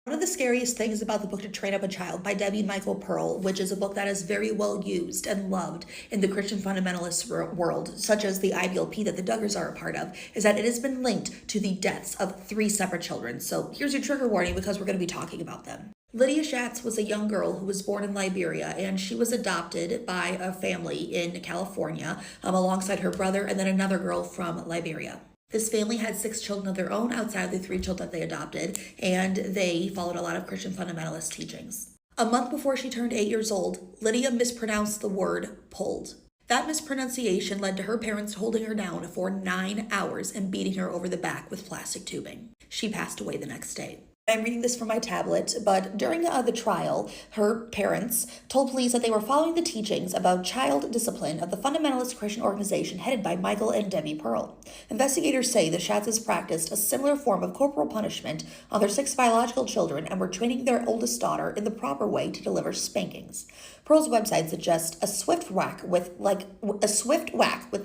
One of the scariest things about the book To Train Up a Child by Debbie Michael Pearl, which is a book that is very well used and loved in the Christian fundamentalist world, such as the IBLP that the Duggars are a part of, is that it has been linked to the deaths of 3 separate children. So here's your trigger warning because we're going to be talking about them. Lydia Schatz was a young girl who was born in Liberia, and she was adopted by a family in California alongside her brother and then another girl from Liberia. This family had 6 children of their own outside of the 3 children that they adopted, and they followed a lot of Christian fundamentalist teachings. A month before she turned 8 years old, Lydia mispronounced the word pulled. That mispronunciation led to her parents holding her down for 9 hours and beating her over the back with plastic tubing. She passed away the next day. I'm reading this from my tablet, but during the trial, her parents told police that they were following the teachings about child discipline of the fundamentalist Christian organization headed by Michael and Debbie Pearl. Investigators say the Schatzes practiced a similar form of corporal punishment on their 6 biological children and were training their oldest daughter in the proper way to deliver spankings. Pearl's website suggests a swift whack with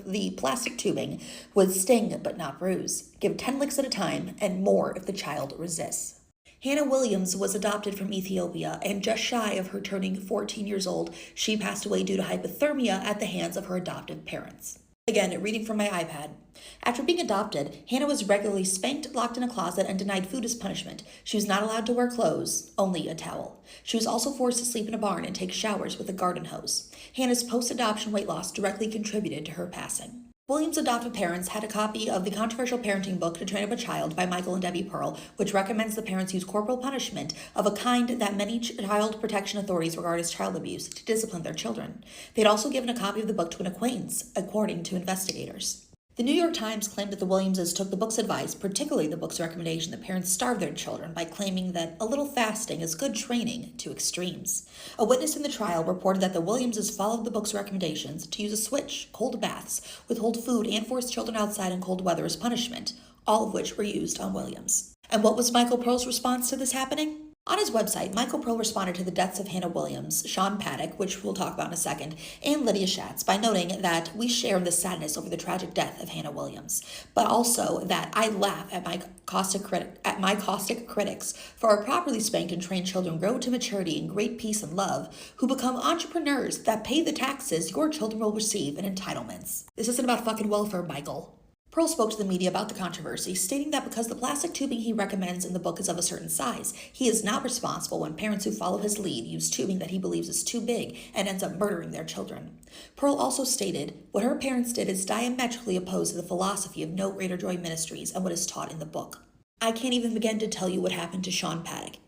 the plastic tubing would sting but not bruise. Give 10 licks at a time and more if the child resists. Hannah Williams was adopted from Ethiopia, and just shy of her turning 14 years old, she passed away due to hypothermia at the hands of her adoptive parents. Again, reading from my iPad. After being adopted, Hannah was regularly spanked, locked in a closet, and denied food as punishment. She was not allowed to wear clothes, only a towel. She was also forced to sleep in a barn and take showers with a garden hose. Hannah's post-adoption weight loss directly contributed to her passing. Williams' adoptive parents had a copy of the controversial parenting book To Train Up a Child by Michael and Debbie Pearl, which recommends the parents use corporal punishment of a kind that many child protection authorities regard as child abuse to discipline their children. They had also given a copy of the book to an acquaintance, according to investigators. The New York Times claimed that the Williamses took the book's advice, particularly the book's recommendation that parents starve their children by claiming that a little fasting is good training, to extremes. A witness in the trial reported that the Williamses followed the book's recommendations to use a switch, cold baths, withhold food, and force children outside in cold weather as punishment, all of which were used on Williams. And what was Michael Pearl's response to this happening? On his website, Michael Pearl responded to the deaths of Hannah Williams, Sean Paddock, which we'll talk about in a second, and Lydia Schatz by noting that we share the sadness over the tragic death of Hannah Williams, but also that I laugh at my caustic critics for our properly spanked and trained children grow to maturity in great peace and love, who become entrepreneurs that pay the taxes your children will receive in entitlements. This isn't about fucking welfare, Michael. Pearl spoke to the media about the controversy, stating that because the plastic tubing he recommends in the book is of a certain size, he is not responsible when parents who follow his lead use tubing that he believes is too big and ends up murdering their children. Pearl also stated, what her parents did is diametrically opposed to the philosophy of No Greater Joy Ministries and what is taught in the book. I can't even begin to tell you what happened to Sean Paddock.